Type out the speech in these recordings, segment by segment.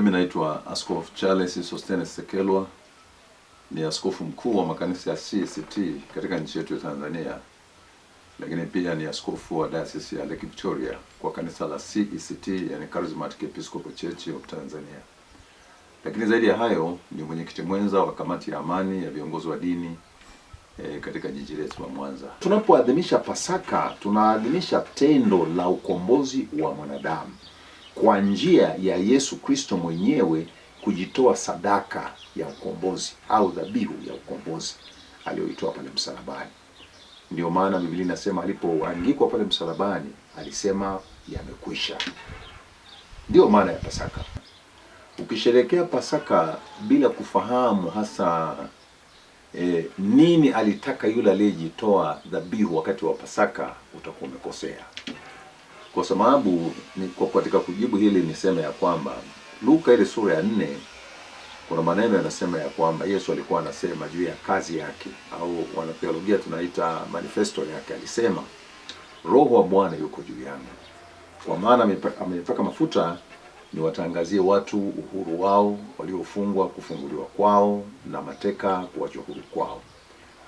Mimi naitwa Askofu Charles Sostenes Sekelwa, ni askofu mkuu wa makanisa ya CCT katika nchi yetu ya Tanzania, lakini pia ni askofu wa Diocese ya Lake Victoria kwa kanisa la CECT, yani Charismatic Episcopal Church of Tanzania. Lakini zaidi ya hayo ni mwenyekiti mwenza wa kamati ya amani ya viongozi wa dini katika jiji letu la Mwanza. Tunapoadhimisha Pasaka, tunaadhimisha tendo la ukombozi wa mwanadamu kwa njia ya Yesu Kristo mwenyewe kujitoa sadaka ya ukombozi au dhabihu ya ukombozi aliyoitoa pale msalabani. Ndio maana Biblia inasema alipoangikwa pale msalabani alisema yamekwisha. Ndio maana ya Pasaka. Ukisherehekea Pasaka bila kufahamu hasa nini alitaka yule aliyejitoa dhabihu wakati wa Pasaka, utakuwa umekosea. Kwa sababu katika kujibu hili niseme ya kwamba Luka ile sura ya 4 kuna maneno yanasema ya kwamba Yesu alikuwa anasema juu ya kazi yake, au wanatheolojia tunaita manifesto yake. Alisema, Roho wa Bwana yuko juu yangu, kwa maana amenipaka mafuta niwatangazie watu uhuru wao, waliofungwa kufunguliwa kwao, na mateka kuachwa huru kwao.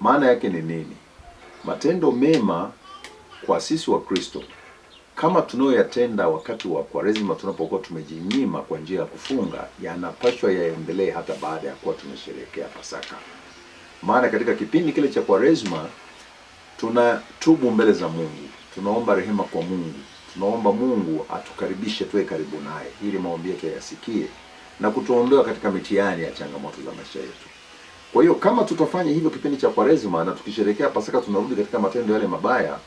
Maana yake ni nini? Matendo mema kwa sisi wa Kristo kama tunayoyatenda wakati wa Kwaresima tunapokuwa tumejinyima kwa njia ya kufunga, yanapaswa yaendelee hata baada ya kuwa tumesherehekea Pasaka. Maana katika kipindi kile cha Kwaresima tunatubu mbele za Mungu, tunaomba rehema kwa Mungu, tunaomba Mungu atukaribishe tuwe karibu naye ili maombi yetu yasikie na kutuondoa katika mitihani ya changamoto za maisha yetu. Kwa hiyo kama tutafanya hivyo kipindi cha Kwaresima na tukisherehekea Pasaka tunarudi katika matendo yale mabaya,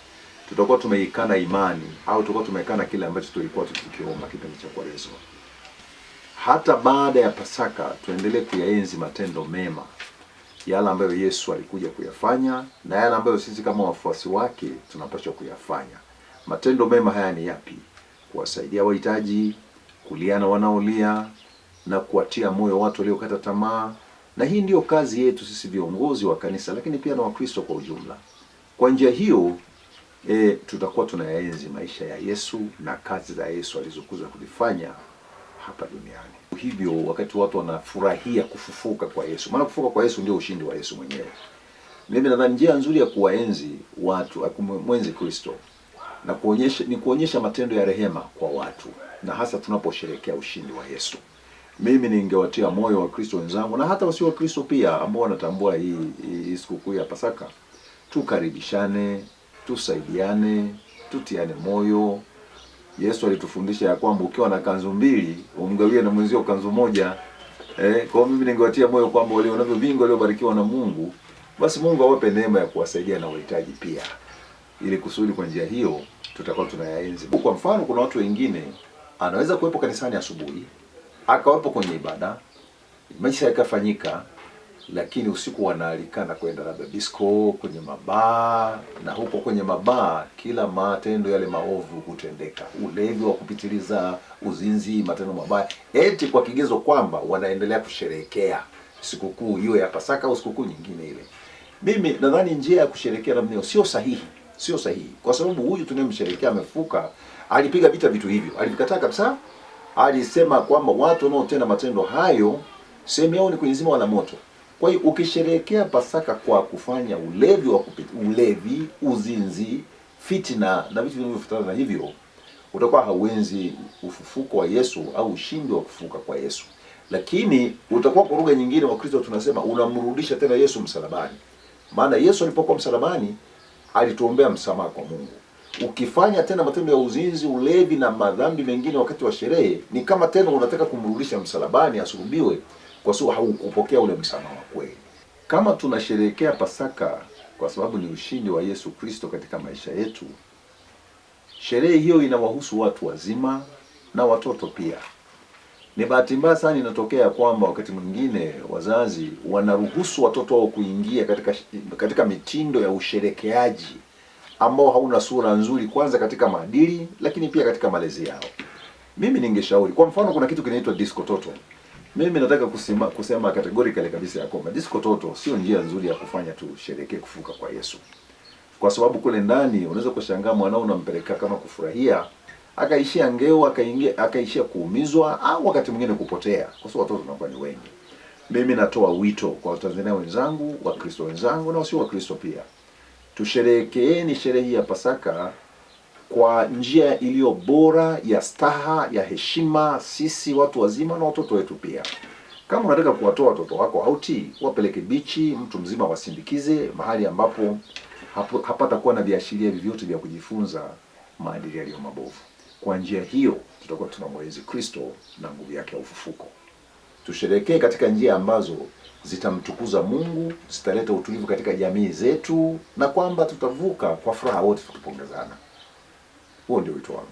tutakuwa tumeikana imani au tutakuwa tumeikana kile ambacho tulikuwa tukiomba kipindi cha Kwaresima. Hata baada ya Pasaka tuendelee kuyaenzi matendo mema, yale ambayo Yesu alikuja kuyafanya na yale ambayo sisi kama wafuasi wake tunapaswa kuyafanya. Matendo mema haya ni yapi? Kuwasaidia wahitaji, kuliana wanaolia, na kuwatia moyo watu waliokata tamaa. Na hii ndiyo kazi yetu sisi viongozi wa kanisa, lakini pia na Wakristo kwa ujumla. Kwa njia hiyo tutakuwa tunayaenzi maisha ya Yesu na kazi za Yesu alizokuja kuzifanya hapa duniani. Hivyo wakati watu wanafurahia kufufuka kwa Yesu, maana kufufuka kwa Yesu ndio ushindi wa Yesu mwenyewe. Mimi nadhani njia nzuri ya kuwaenzi watu, kumwenzi Kristo na kuonyesha matendo ya rehema kwa watu, na hasa tunaposherehekea ushindi wa Yesu. Mimi ningewatia moyo wa Kristo wenzangu na hata wasio wa Kristo pia ambao wanatambua hii sikukuu ya Pasaka, tukaribishane, tusaidiane, tutiane moyo. Yesu alitufundisha ya kwamba ukiwa na kanzu mbili umgawie na mwenzio kanzu moja. Kwa mimi ningewatia moyo kwamba wale wanavyo vingi waliobarikiwa na Mungu, basi Mungu awape neema ya kuwasaidia na wahitaji pia, ili kusudi kwa njia hiyo tutakuwa tunayaenzi. Kwa mfano, kuna watu wengine anaweza kuwepo kanisani asubuhi, akawepo kwenye ibada, maisha yakafanyika, lakini usiku wanaalikana kwenda labda disco, kwenye mabaa, na huko kwenye mabaa kila matendo yale maovu hutendeka. Ulevi wa kupitiliza, uzinzi, matendo mabaya, eti kwa kigezo kwamba wanaendelea kusherehekea sikukuu hiyo ya Pasaka au sikukuu nyingine ile. Mimi nadhani njia ya kusherehekea namna hiyo sio sahihi. Sio sahihi. Kwa sababu huyu tunayemsherehekea amefuka, alipiga vita vitu hivyo. Alivikataa kabisa. Alisema kwamba watu wanaotenda matendo hayo sehemu yao ni kwenye zima la moto. Kwa hiyo ukisherehekea Pasaka kwa kufanya ulevi, uzinzi, fitina na vitu vinavyofuatana na hivyo, utakuwa hauenzi ufufuko wa Yesu au ushindi wa kufufuka kwa Yesu. Lakini utakuwa kwa lugha nyingine wa Kristo tunasema unamrudisha tena Yesu msalabani. Maana Yesu alipokuwa msalabani alituombea msamaha kwa Mungu. Ukifanya tena matendo ya uzinzi, ulevi na madhambi mengine wakati wa sherehe, ni kama tena unataka kumrudisha msalabani asulubiwe, kwa sababu haukupokea ule msamaha wa kweli. Kama tunasherehekea Pasaka kwa sababu ni ushindi wa Yesu Kristo katika maisha yetu, sherehe hiyo inawahusu watu wazima na watoto pia. Ni bahati mbaya sana inatokea kwamba wakati mwingine wazazi wanaruhusu watoto wao kuingia katika mitindo ya usherekeaji ambao hauna sura nzuri, kwanza katika maadili, lakini pia katika malezi yao. Mimi ningeshauri, kwa mfano kuna kitu kinaitwa disco toto. Mimi nataka kusema categorically kabisa ya kwamba disco toto sio njia nzuri ya kufanya tu sherekee kufuka kwa Yesu. Kwa sababu kule ndani unaweza kushangaa mwanao unampeleka kama kufurahia, akaishia ngeo, akaishia kuumizwa, au wakati mwingine kupotea, kwa sababu watoto wanakuwa ni wengi. Mimi natoa wito kwa Watanzania wenzangu, Wakristo wenzangu na wasio Wakristo pia, tusherehekeeni sherehe hii ya Pasaka kwa njia iliyo bora, ya staha, ya heshima, sisi watu wazima na watoto wetu pia. Kama unataka kuwatoa watoto wako auti, wapeleke bichi, mtu mzima wasindikize, mahali ambapo hapata kuwa na viashiria vyovyote vya kujifunza maadili yaliyo mabovu. Kwa njia hiyo tutakuwa tunamwenzi Kristo na nguvu yake ya ufufuko. Tusherekee katika njia ambazo zitamtukuza Mungu, zitaleta utulivu katika jamii zetu, na kwamba tutavuka kwa furaha wote tukipongezana. Huo ndio wito wangu.